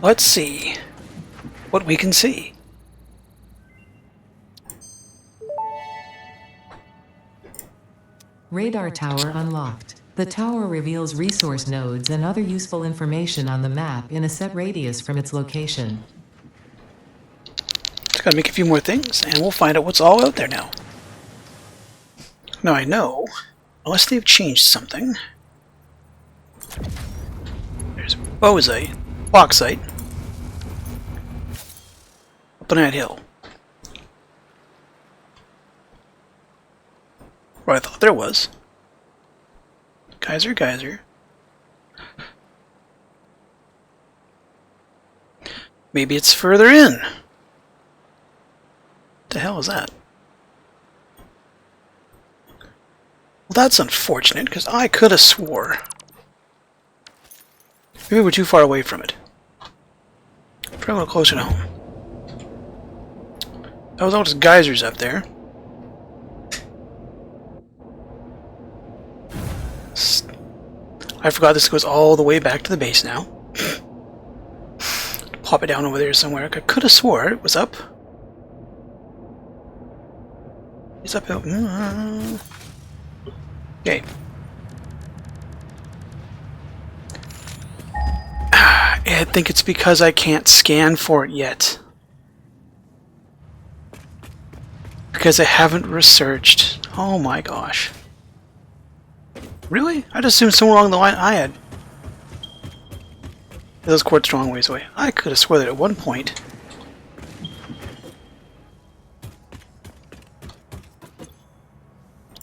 let's see what we can see. Radar tower unlocked. The tower reveals resource nodes and other useful information on the map in a set radius from its location. Just gotta make a few more things, and we'll find out what's all out there now. Now I know, unless they've changed something. There's bauxite, bauxite, up on that hill. Or I thought there was. Geyser, geyser. Maybe it's further in. What the hell is that? Well, that's unfortunate, because I could have swore. Maybe we're too far away from it. Try a little closer to home. That was all just geysers up there. I forgot this goes all the way back to the base now. Pop it down over there somewhere. I could have swore it was up. It's up. Okay. I think it's because I can't scan for it yet. Because I haven't researched. Oh my gosh. Really? I just assumed somewhere along the line I had. Those quartz strong ways away. I could have swore that at one point.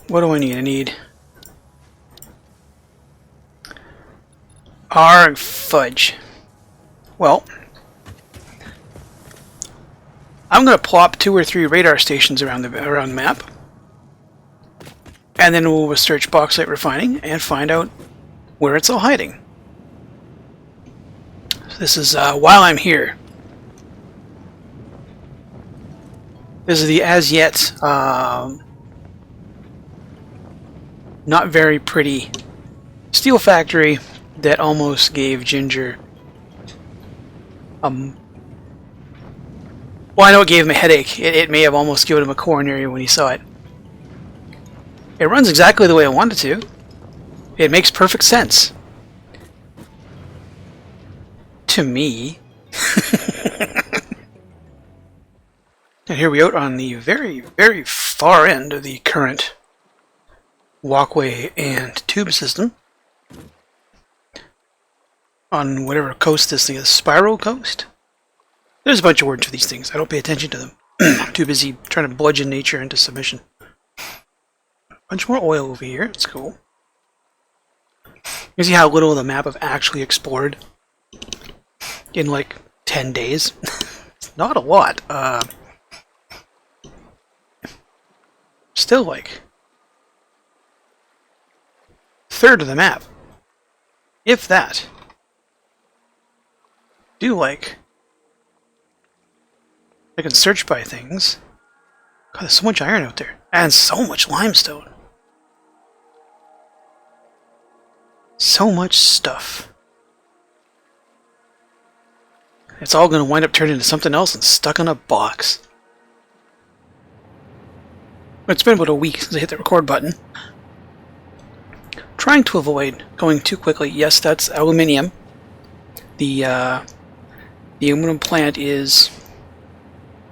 What do I need? I need... Arg fudge. Well, I'm going to plop 2 or 3 radar stations around the map. And then we'll research bauxite refining and find out where it's all hiding. So this is while I'm here. This is the as yet not very pretty steel factory that almost gave Ginger well, I know it gave him a headache. It may have almost given him a coronary when he saw it. It runs exactly the way I want it to. It makes perfect sense. To me. And here we are on the very, very far end of the current walkway and tube system. On whatever coast this thing is. Spiral Coast? There's a bunch of words for these things. I don't pay attention to them. I'm too busy trying to bludgeon nature into submission. Bunch more oil over here. It's cool. You see how little of the map I've actually explored in like 10 days? It's not a lot. Still like third of the map. If that. Do like I can search by things. God, there's so much iron out there. And so much limestone. So much stuff. It's all going to wind up turning into something else and stuck in a box. It's been about a week since I hit the record button. Trying to avoid going too quickly. Yes, that's aluminium. The aluminum plant is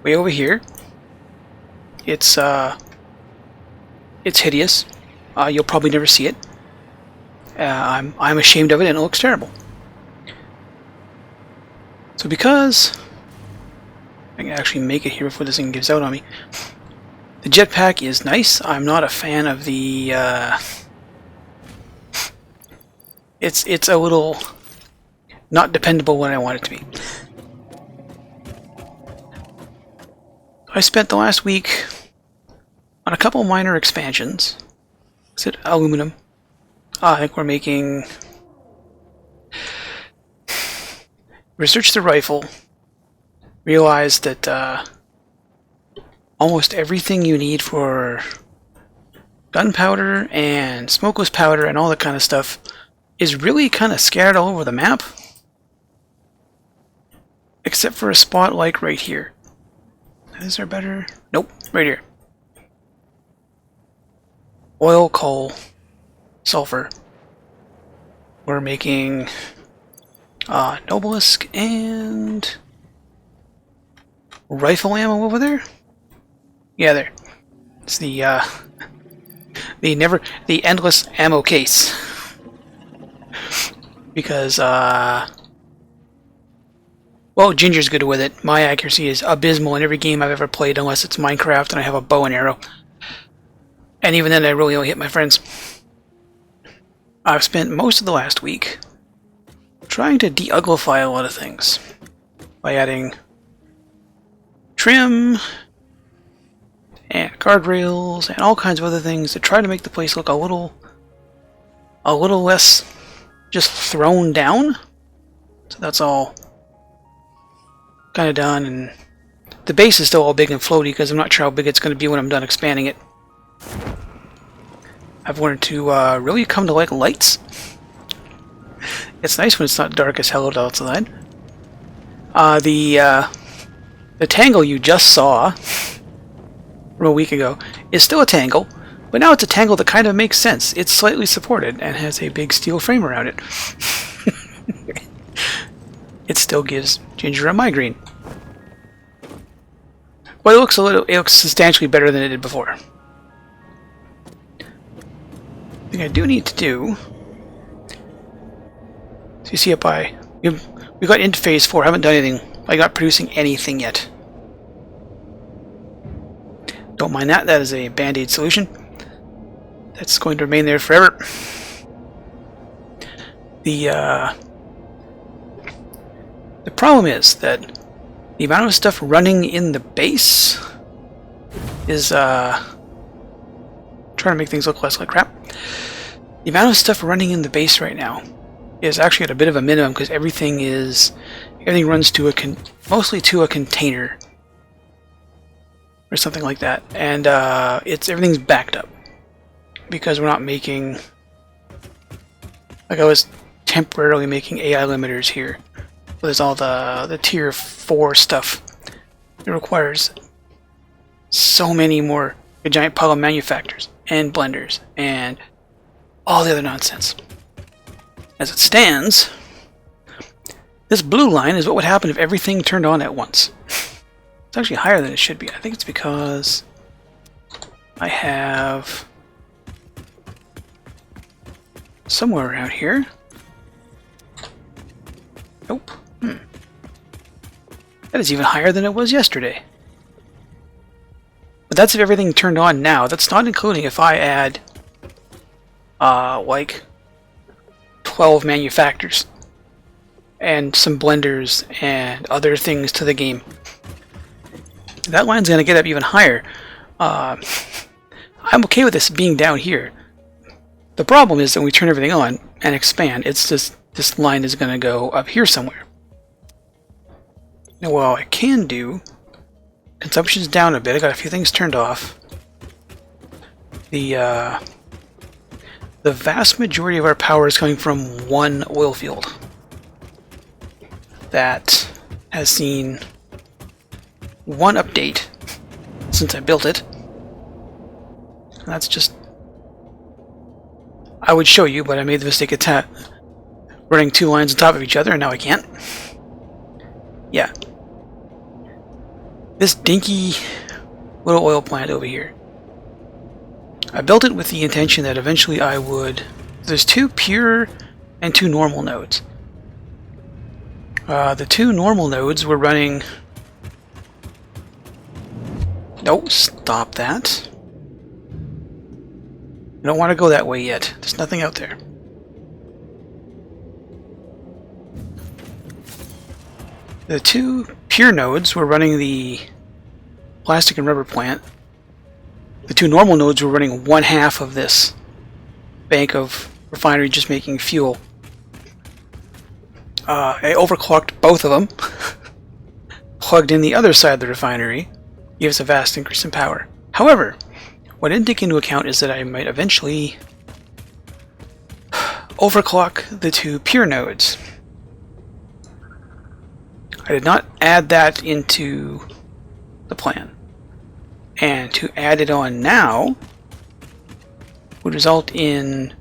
way over here. It's hideous. You'll probably never see it. I'm ashamed of it, and it looks terrible. So because I can actually make it here before this thing gives out on me. The jetpack is nice. I'm not a fan of the. It's a little not dependable when I want it to be. I spent the last week on a couple minor expansions. Is it aluminum? I think we're making... Researched the rifle. Realized that almost everything you need for gunpowder and smokeless powder and all that kind of stuff is really kind of scattered all over the map. except for a spot like right here. Is there better? Nope, right here. Oil, coal, sulfur. We're making Nobelisk and rifle ammo over there. Yeah, there. It's the endless ammo case. Because well, Ginger's good with it. My accuracy is abysmal in every game I've ever played, unless it's Minecraft and I have a bow and arrow. And even then, I really only hit my friends. I've spent most of the last week trying to de-uglify a lot of things by adding trim and guardrails and all kinds of other things to try to make the place look a little less just thrown down. So that's all kind of done, and the base is still all big and floaty because I'm not sure how big it's going to be when I'm done expanding it. I've learned to really come to like lights. It's nice when it's not dark as hell outside. The tangle you just saw from a week ago is still a tangle, but now it's a tangle that kind of makes sense. It's slightly supported and has a big steel frame around it. It still gives Ginger a migraine. But it looks substantially better than it did before. The thing I do need to do, so you see up by, we got into phase 4, I haven't done anything, I got producing anything yet. Don't mind that, that is a band-aid solution. That's going to remain there forever. The problem is that the amount of stuff running in the base is trying to make things look less like crap. The amount of stuff running in the base right now is actually at a bit of a minimum because everything runs to mostly to a container or something like that, and everything's backed up because we're not making, like I was temporarily making AI limiters here. There's all the tier 4 stuff. It requires so many more, a giant pile of manufacturers and blenders and all the other nonsense. As it stands, this blue line is what would happen if everything turned on at once. It's actually higher than it should be. I think it's because I have somewhere around here. Nope. That is even higher than it was yesterday. But that's if everything turned on now. That's not including if I add like 12 manufacturers and some blenders and other things to the game. That line's going to get up even higher. I'm okay with this being down here. The problem is that when we turn everything on and expand, it's just this line is going to go up here somewhere. Now, what I can do, consumption's down a bit. I got a few things turned off. The vast majority of our power is coming from one oil field that has seen one update since I built it. And that's just, I would show you, but I made the mistake of running two lines on top of each other, and now I can't. Yeah. This dinky little oil plant over here. I built it with the intention that eventually I would... There's two pure and two normal nodes. The two normal nodes were running... No, stop that. I don't want to go that way yet. There's nothing out there. The two pure nodes were running the plastic and rubber plant. The two normal nodes were running one half of this bank of refinery just making fuel. I overclocked both of them, plugged in the other side of the refinery, gives a vast increase in power. However, what I didn't take into account is that I might eventually overclock the two pure nodes. I did not add that into the plan. And to add it on now would result in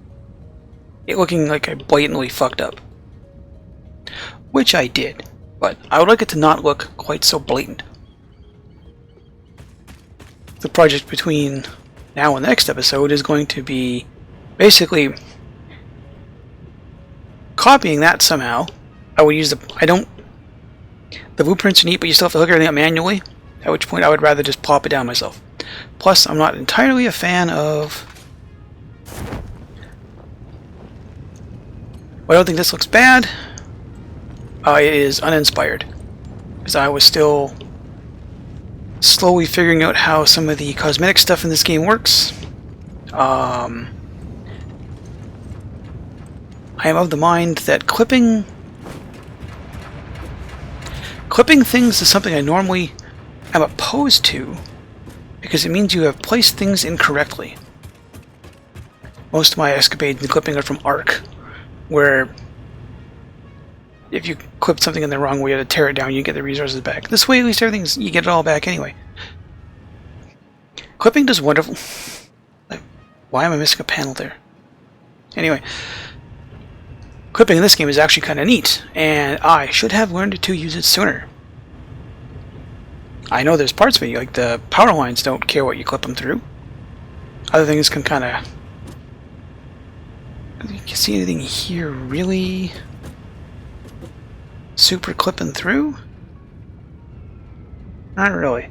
it looking like I blatantly fucked up. Which I did, but I would like it to not look quite so blatant. The project between now and the next episode is going to be basically copying that somehow. I would use the blueprints are neat, but you still have to hook everything up manually, at which point I would rather just pop it down myself. Plus, I'm not entirely a fan of... Well, I don't think this looks bad. It is uninspired, because I was still slowly figuring out how some of the cosmetic stuff in this game works. I am of the mind that clipping things is something I normally am opposed to, because it means you have placed things incorrectly. Most of my escapades in clipping are from Ark, where if you clip something in the wrong way, you have to tear it down, you get the resources back. This way, at least you get it all back anyway. Clipping does wonderful... Like, why am I missing a panel there? Anyway, clipping in this game is actually kind of neat, and I should have learned to use it sooner. I know there's parts of it, like the power lines don't care what you clip them through. Other things can kind of... You can see anything here really... super clipping through? Not really.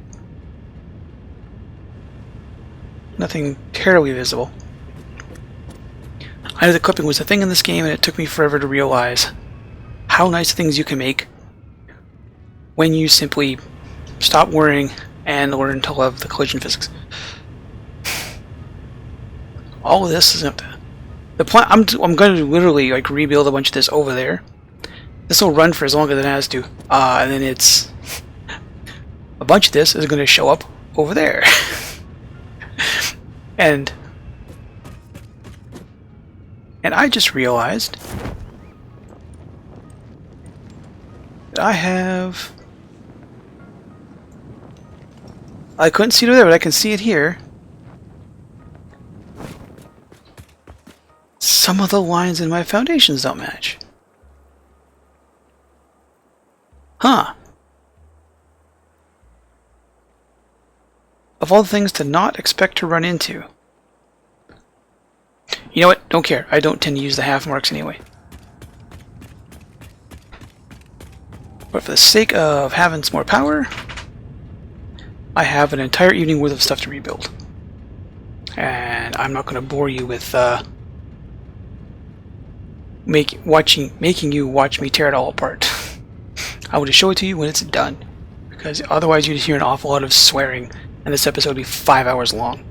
Nothing terribly visible. I knew the clipping was a thing in this game, and it took me forever to realize how nice things you can make when you simply stop worrying and learn to love the collision physics. All of this is the plan. I'm going to literally like rebuild a bunch of this over there. This will run for as long as it has to, and then it's a bunch of this is going to show up over there. and I just realized that I couldn't see it over there, but I can see it here. Some of the lines in my foundations don't match. Huh. Of all the things to not expect to run into. You know what? Don't care. I don't tend to use the half marks anyway. But for the sake of having some more power, I have an entire evening worth of stuff to rebuild. And I'm not going to bore you with making you watch me tear it all apart. I will just show it to you when it's done, because otherwise you just hear an awful lot of swearing, and this episode will be 5 hours long.